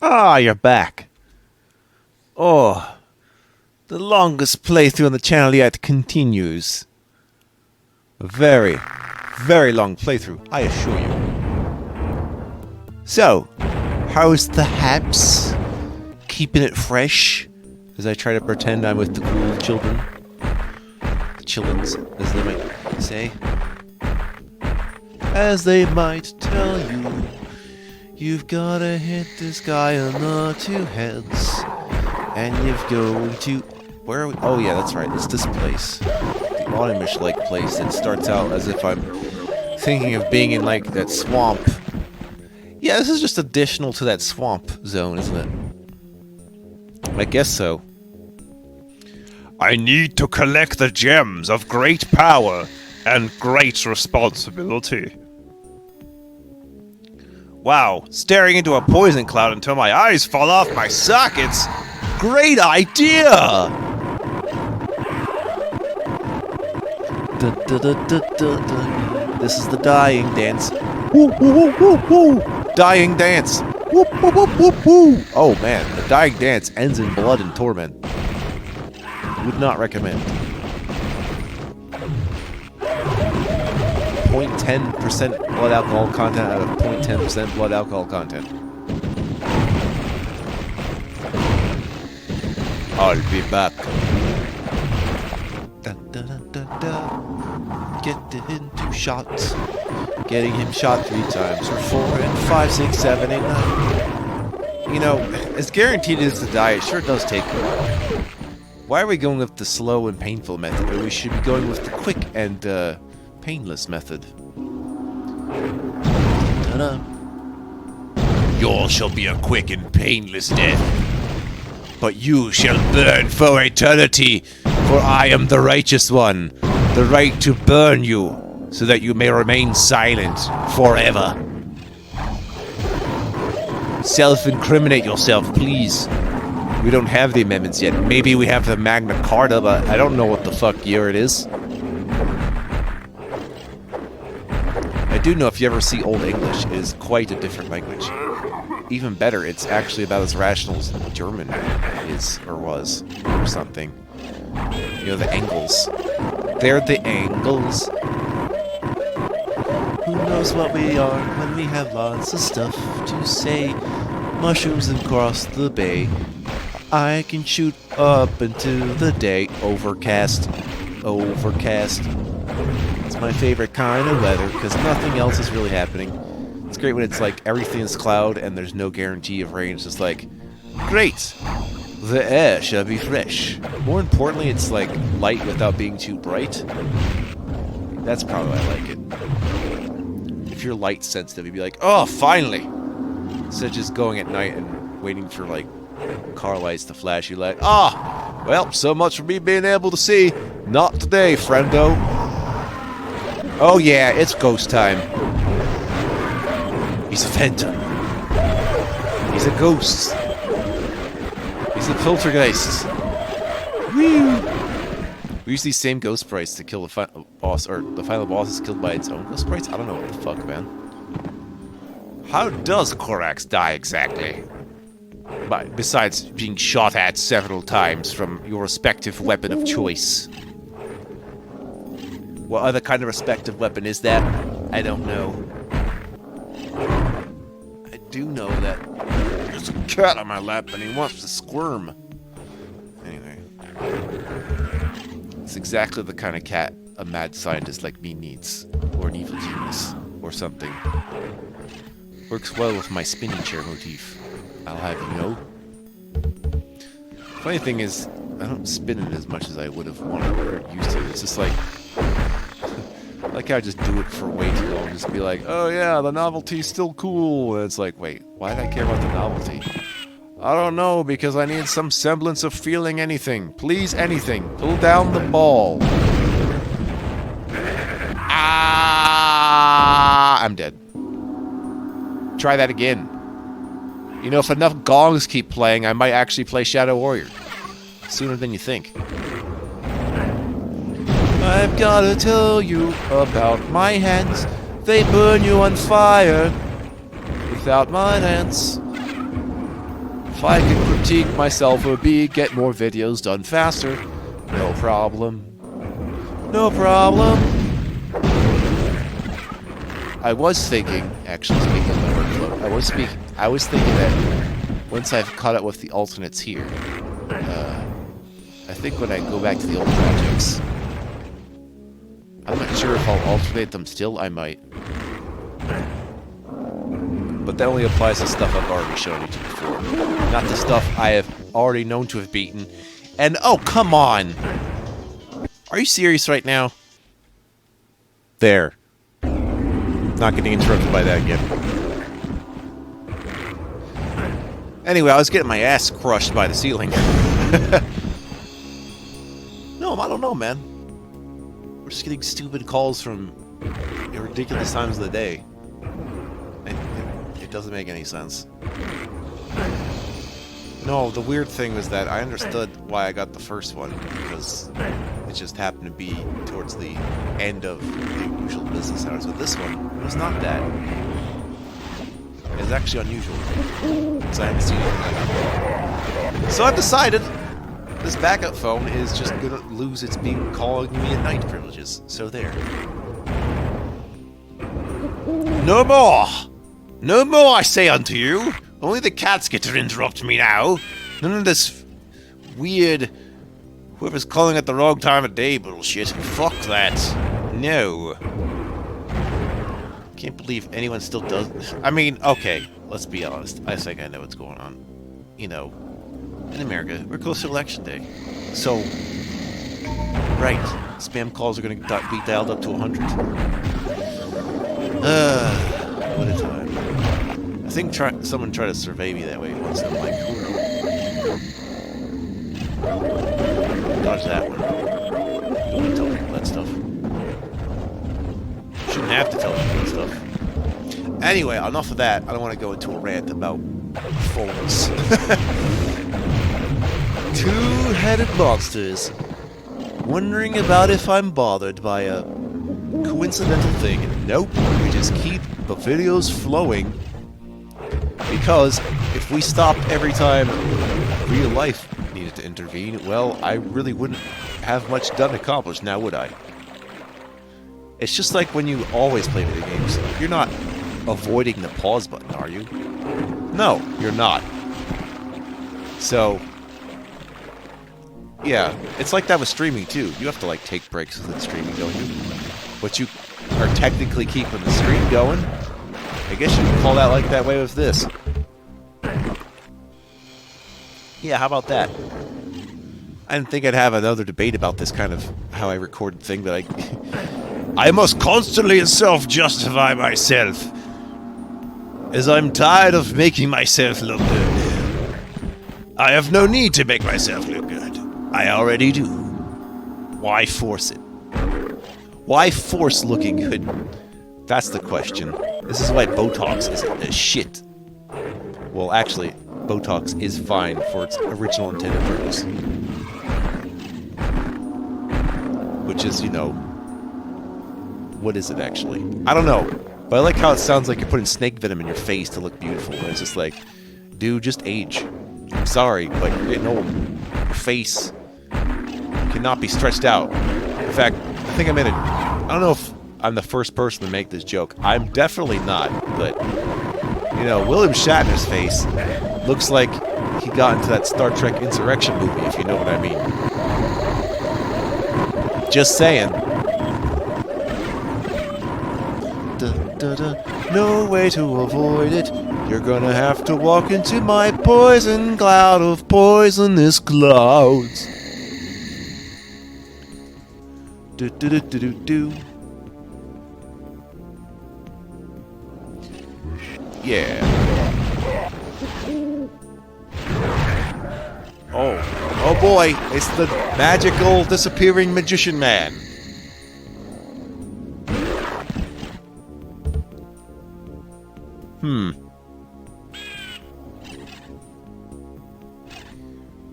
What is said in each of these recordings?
Ah, you're back. Oh, the longest playthrough on the channel yet continues. A very, very long playthrough, I assure you. So, how's the haps? Keeping it fresh? As I try to pretend I'm with the cool children. Chillins, as they might say. As they might tell you, you've gotta hit this guy on the two heads. And you've going to... Where are we? Oh yeah, that's right, it's this place. The Autumnish-like place that starts out as if I'm thinking of being in, like, that swamp. Yeah, this is just additional to that swamp zone, isn't it? I guess so. I need to collect the gems of great power and great responsibility. Wow, staring into a poison cloud until my eyes fall off my sockets. Great idea! This is the dying dance. Woo, woo, woo, woo, woo. Dying dance. Woo, woo, woo, woo, woo. Oh man, the dying dance ends in blood and torment. Would not recommend. 0.10% blood alcohol content out of 0.10% blood alcohol content. I'll be back. Dun, dun, dun, dun, dun. Get into shots. Getting him shot 3 times, or 4, and 5, 6, 7, 8, 9. You know, as guaranteed as the die, it sure does take a while. Why are we going with the slow and painful method, or we should be going with the quick and, painless method? Ta-da. Yours shall be a quick and painless death. But you shall burn for eternity, for I am the righteous one, the right to burn you, so that you may remain silent forever. Self-incriminate yourself, please. We don't have the amendments yet. Maybe we have the Magna Carta, but I don't know what the fuck year it is. I do know if you ever see Old English, it is quite a different language. Even better, it's actually about as rational as German is, or was, or something. You know, the Engels. They're the Engels. Who knows what we are when we have lots of stuff to say? Mushrooms across the bay. I can shoot up into the day. Overcast. Overcast. It's my favorite kind of weather, because nothing else is really happening. It's great when it's like everything is cloud and there's no guarantee of rain. It's just like, great! The air shall be fresh. More importantly, it's like light without being too bright. That's probably why I like it. If you're light sensitive, you'd be like, oh, finally! Instead of just going at night and waiting for like car lights to flash, you like, ah! Well, so much for me being able to see. Not today, friendo. Oh yeah, it's ghost time. He's a phantom. He's a ghost. He's a poltergeist. Woo! We use these same ghost sprites to kill the final boss, or the final boss is killed by its own ghost sprites? I don't know what the fuck, man. How does Korax die exactly? Besides being shot at several times from your respective weapon of choice. What other kind of respective weapon is that? I don't know. I do know that there's a cat on my lap and he wants to squirm. Anyway. It's exactly the kind of cat a mad scientist like me needs. Or an evil genius. Or something. Works well with my spinning chair motif. I'll have you know. Funny thing is, I don't spin it as much as I would have wanted or used to. It's just like how I just do it for way too long. Just be like, oh yeah, the novelty's still cool. And it's like, wait, why did I care about the novelty? I don't know, because I need some semblance of feeling anything. Please, anything. Pull down the ball. Ah! I'm dead. Try that again. You know, if enough gongs keep playing, I might actually play Shadow Warrior. Sooner than you think. I've gotta tell you about my hands. They burn you on fire without my hands. If I could critique myself, it would be get more videos done faster. No problem. No problem. I was thinking, actually speaking of my workflow, I was thinking that once I've caught up with the alternates here, I think when I go back to the old projects, I'm not sure if I'll alternate them still, I might. But that only applies to stuff I've already shown you to before. Not the stuff I have already known to have beaten. And, oh, come on! Are you serious right now? There. Not getting interrupted by that again. Anyway, I was getting my ass crushed by the ceiling. No, I don't know, man. We're just getting stupid calls from ridiculous times of the day. It doesn't make any sense. No, the weird thing was that I understood why I got the first one, because it just happened to be towards the end of the usual business hours. But this one, it was not that. It's actually unusual, because I haven't seen anything like that. So I've decided this backup phone is just gonna lose its being calling me at night privileges. So there. No more! No more, I say unto you! Only the cats get to interrupt me now. None of this weird whoever's calling at the wrong time of day bullshit. Fuck that. No. Can't believe anyone still does this. I mean, okay, let's be honest. I think I know what's going on. You know, in America, we're close to election day. So, right, spam calls are gonna be dialed up to 100. What a time. I think someone tried to survey me that way once. I'm like, dodge that one. Don't tell people that stuff. Shouldn't have to tell people that stuff. Anyway, enough of that. I don't want to go into a rant about phones. Two-headed monsters. Wondering about if I'm bothered by a coincidental thing. Nope. We just keep the videos flowing. Because if we stopped every time real life needed to intervene, well, I really wouldn't have much done accomplished now, would I? It's just like when you always play video games. You're not avoiding the pause button, are you? No, you're not. So, yeah, it's like that with streaming, too. You have to, like, take breaks with streaming, don't you? But you are technically keeping the stream going. I guess you can call that like that way with this. Yeah, how about that? I didn't think I'd have another debate about this kind of how I record thing, but I must constantly self-justify myself, as I'm tired of making myself look good. I have no need to make myself look good. I already do. Why force it? Why force looking good? That's the question. This is why Botox is shit. Well, actually, Botox is fine for its original intended purpose. Which is, you know... What is it, actually? I don't know. But I like how it sounds like you're putting snake venom in your face to look beautiful. And it's just like, dude, just age. I'm sorry, but you're getting old. Your face cannot be stretched out. In fact, I think I made it... I don't know if I'm the first person to make this joke. I'm definitely not, but... You know, William Shatner's face looks like he got into that Star Trek Insurrection movie, if you know what I mean. Just saying. No way to avoid it. You're gonna have to walk into my poison cloud of poisonous clouds. Do. Yeah. Oh boy, it's the magical disappearing magician man.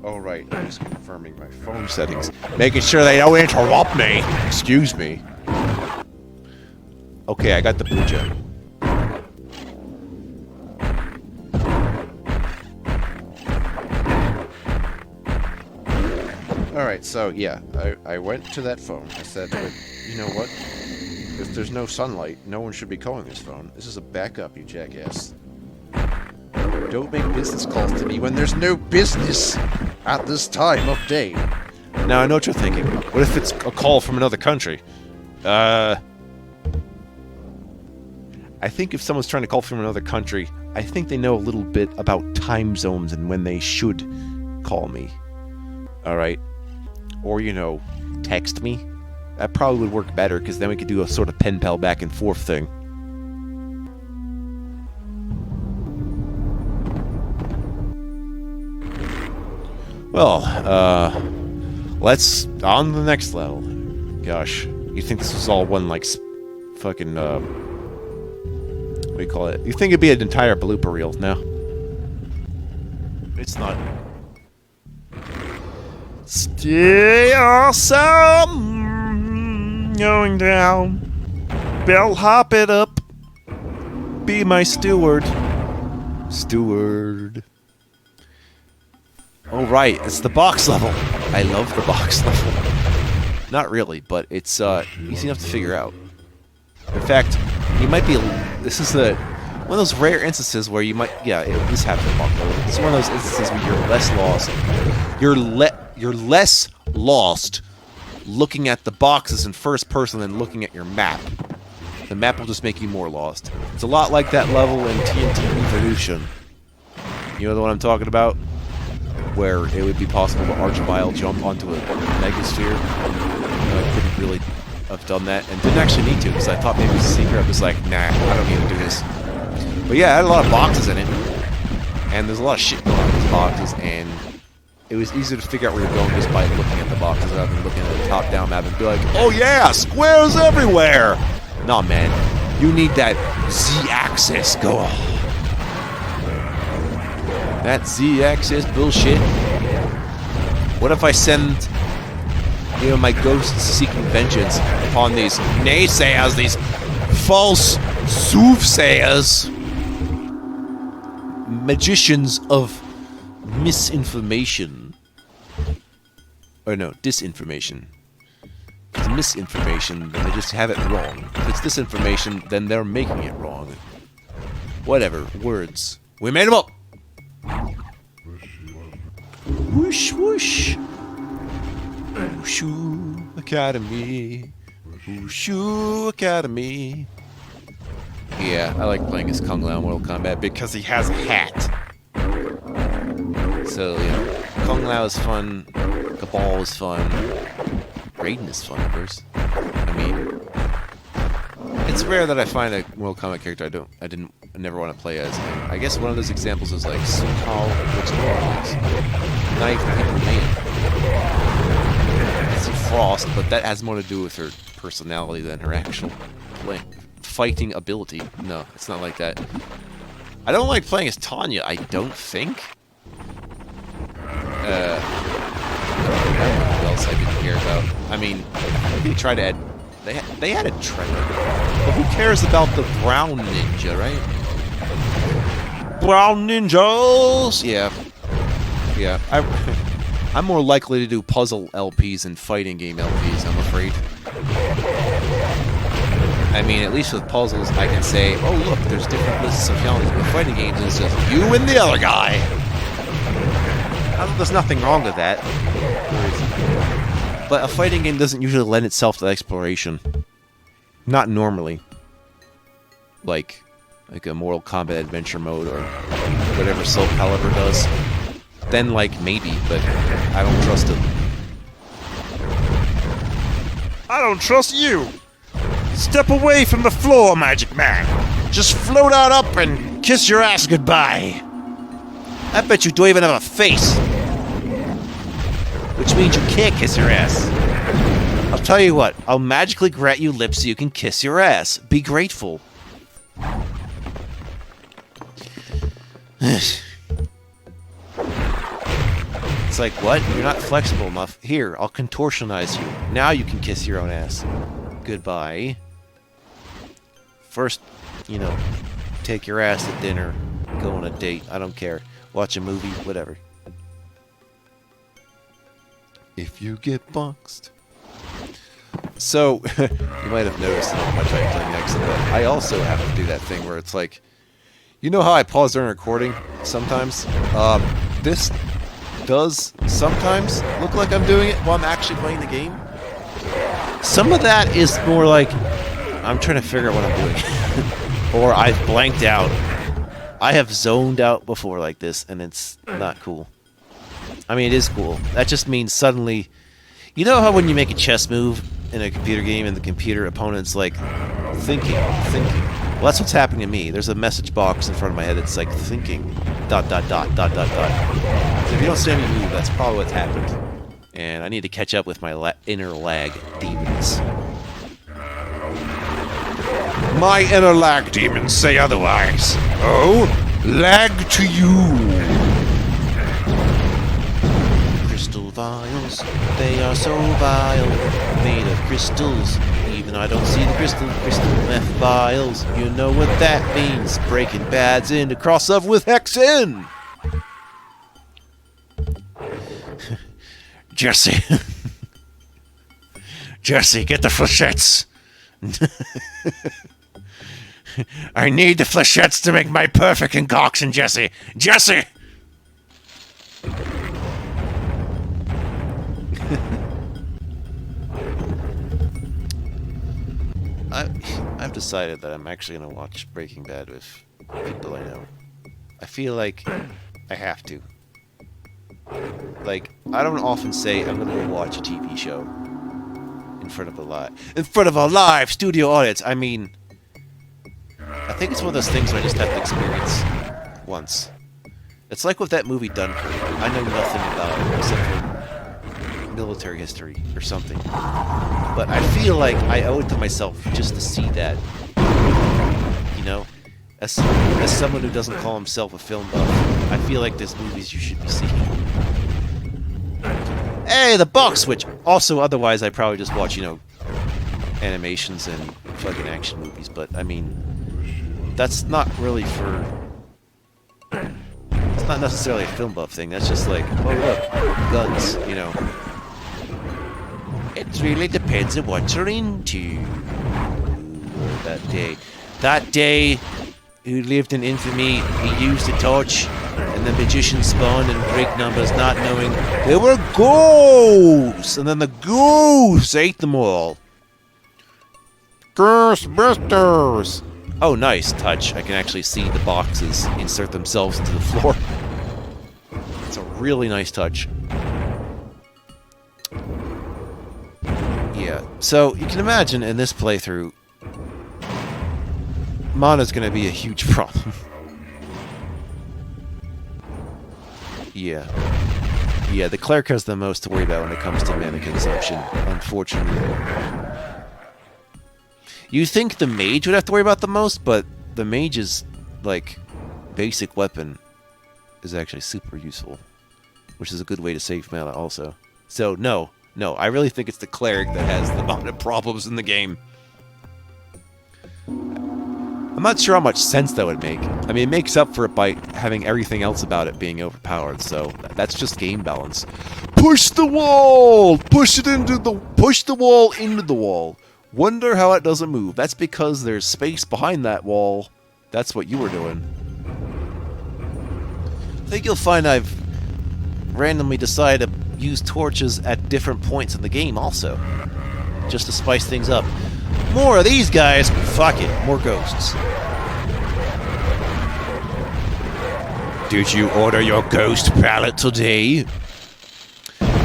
Oh right, I'm just confirming my phone settings. Making sure they don't interrupt me. Excuse me. Okay, I got the puja. Alright, so yeah, I went to that phone. I said, but you know what? If there's no sunlight, no one should be calling this phone. This is a backup, you jackass. Don't make business calls to me when there's no business at this time of day. Now, I know what you're thinking. What if it's a call from another country? I think if someone's trying to call from another country, I think they know a little bit about time zones and when they should call me. Alright? Or, you know, text me. That probably would work better, because then we could do a sort of pen pal back and forth thing. Well, let's on to the next level. Gosh, you think this was all one, like, fucking, what do you call it? You think it'd be an entire blooper reel? No. It's not. Stay awesome, going down. Bellhop it up. Be my steward. Steward. Oh, right, it's the box level. I love the box level. Not really, but it's easy enough to figure out. In fact, you might be. This is one of those rare instances where you might. Yeah, this happens in box level. It's one of those instances where you're less lost. You're less lost looking at the boxes in first person than looking at your map. The map will just make you more lost. It's a lot like that level in TNT Evolution. You know the one I'm talking about? Where it would be possible to Archvile jump onto a megasphere. I couldn't really have done that, and didn't actually need to, because I thought maybe it was a secret. I was like, nah, I don't need to do this. But yeah, it had a lot of boxes in it, and there's a lot of shit going on in these boxes, and it was easy to figure out where you're going just by looking at the boxes rather than looking at the top-down map and be like, oh yeah, squares everywhere! Nah, man, you need that Z-axis. Go on. That Z-axis bullshit. What if I send, you know, my ghosts seeking vengeance upon these naysayers, these false soothsayers, magicians of misinformation. Or no, disinformation. If it's misinformation, then they just have it wrong. If it's disinformation, then they're making it wrong. Whatever, words. We made them up! Whoosh, whoosh. Whooshu Academy. Whooshu Academy. Yeah, I like playing as Kung Lao in Mortal Kombat because he has a hat. So, yeah. Kung Lao is fun. Cabal is fun. Raiden is fun, of course. I mean, it's rare that I find a Mortal Kombat character I never want to play as. And I guess one of those examples is like Sukal, which is not even people name. It's Frost, but that has more to do with her personality than her actual fighting ability. No, it's not like that. I don't like playing as Tanya, I don't think. I don't remember what else I didn't care about. I mean, they tried to add. They added Tremor. But who cares about the brown ninja, right? Brown ninjas! Yeah. Yeah. I'm more likely to do puzzle LPs than fighting game LPs, I'm afraid. I mean, at least with puzzles, I can say, oh look, there's different lists of challenges. With fighting games, it's just you and the other guy! There's nothing wrong with that. But a fighting game doesn't usually lend itself to exploration. Not normally. Like a Mortal Kombat adventure mode or whatever Soul Calibur does. Then, like, maybe, but I don't trust it. I don't trust you! Step away from the floor, Magic Man! Just float on up and kiss your ass goodbye! I bet you don't even have a face! Which means you can't kiss your ass. I'll tell you what, I'll magically grant you lips so you can kiss your ass. Be grateful. It's like, what? You're not flexible enough. Here, I'll contortionize you. Now you can kiss your own ass. Goodbye. First, you know, take your ass to dinner, go on a date, I don't care. Watch a movie, whatever. if you get boxed. So, you might have noticed how much I'm playing Hexen, but I also have to do that thing where it's like, you know how I pause during recording sometimes? This does sometimes look like I'm doing it while I'm actually playing the game. Some of that is more like, I'm trying to figure out what I'm doing. Or I've blanked out. I have zoned out before like this, and it's not cool. I mean, it is cool. That just means suddenly... You know how when you make a chess move in a computer game and the computer opponent's like, thinking. Well, that's what's happening to me. There's a message box in front of my head that's like, thinking, ... So if you don't see me move, that's probably what's happened. And I need to catch up with my inner lag demons. My inner lag demons say otherwise. Oh, lag to you. Crystal vials, they are so vile, made of crystals. Even I don't see the crystal meth vials. You know what that means. Breaking Bad's in to cross over with Hexen. Jesse. Jesse, get the flechettes. I need the flechettes to make my perfect concoction, Jesse. Jesse! I've decided that I'm actually going to watch Breaking Bad with people I know. I feel like I have to. Like, I don't often say I'm going to go watch a TV show in front of a live studio audience. I mean, I think it's one of those things where I just have to experience once. It's like with that movie Dunkirk. I know nothing about it except for military history or something. But I feel like I owe it to myself just to see that. You know? As someone who doesn't call himself a film buff, I feel like there's movies you should be seeing. Hey, the box switch! Also, otherwise, I probably just watch, you know, animations and fucking action movies, but, I mean, that's not really for... It's not necessarily a film buff thing, that's just like, oh look, guns, you know. It really depends on what you're into. That day, who lived in infamy, he used a torch, and the magician spawned in great numbers, not knowing they were ghosts! And then the ghosts ate them all. Ghostbusters! Oh, nice touch. I can actually see the boxes insert themselves into the floor. It's a really nice touch. Yeah, so you can imagine in this playthrough, mana's gonna be a huge problem. Yeah, the cleric has the most to worry about when it comes to mana consumption, unfortunately. You think the mage would have to worry about the most, but the mage's, like, basic weapon is actually super useful, which is a good way to save mana also. So, no, I really think it's the cleric that has the amount of problems in the game. I'm not sure how much sense that would make. I mean, it makes up for it by having everything else about it being overpowered, so that's just game balance. Push the wall! Push the wall into the wall. Wonder how it doesn't move. That's because there's space behind that wall. That's what you were doing. I think you'll find I've randomly decided to use torches at different points in the game also. Just to spice things up. More of these guys. Fuck it. More ghosts. Did you order your ghost pallet today?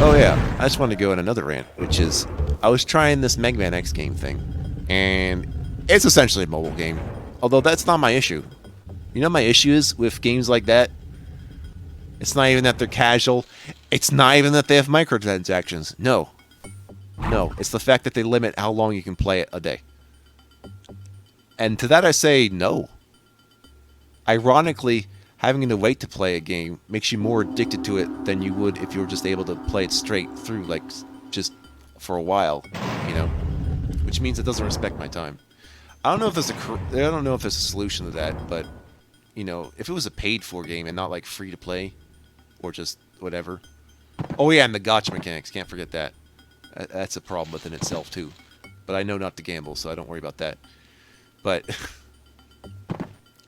Oh yeah, I just wanted to go on another rant, which is, I was trying this Mega Man X game thing, and it's essentially a mobile game, although that's not my issue. You know my issue is with games like that? It's not even that they're casual, it's not even that they have microtransactions, no. No, it's the fact that they limit how long you can play it a day. And to that I say no. Ironically, having to wait to play a game makes you more addicted to it than you would if you were just able to play it straight through, like, just for a while, you know? Which means it doesn't respect my time. I don't know if there's a solution to that, but, you know, if it was a paid-for game and not, like, free to play, or just whatever, Oh yeah, and the gotcha mechanics. Can't forget that. That's a problem within itself too. But I know not to gamble, so I don't worry about that. But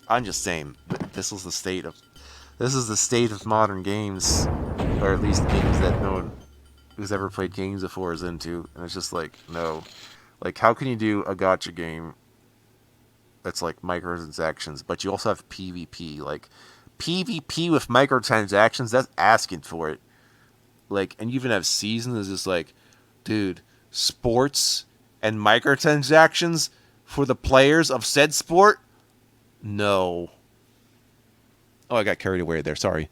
I'm just saying, this is the state of modern games, or at least games that no one who's ever played games before is into. And it's just like, no, like how can you do a gotcha game that's like microtransactions, but you also have PvP? Like PvP with microtransactions, that's asking for it. Like, and you even have seasons. It's just like, dude, sports and microtransactions for the players of said sport? No. Oh, I got carried away there. Sorry.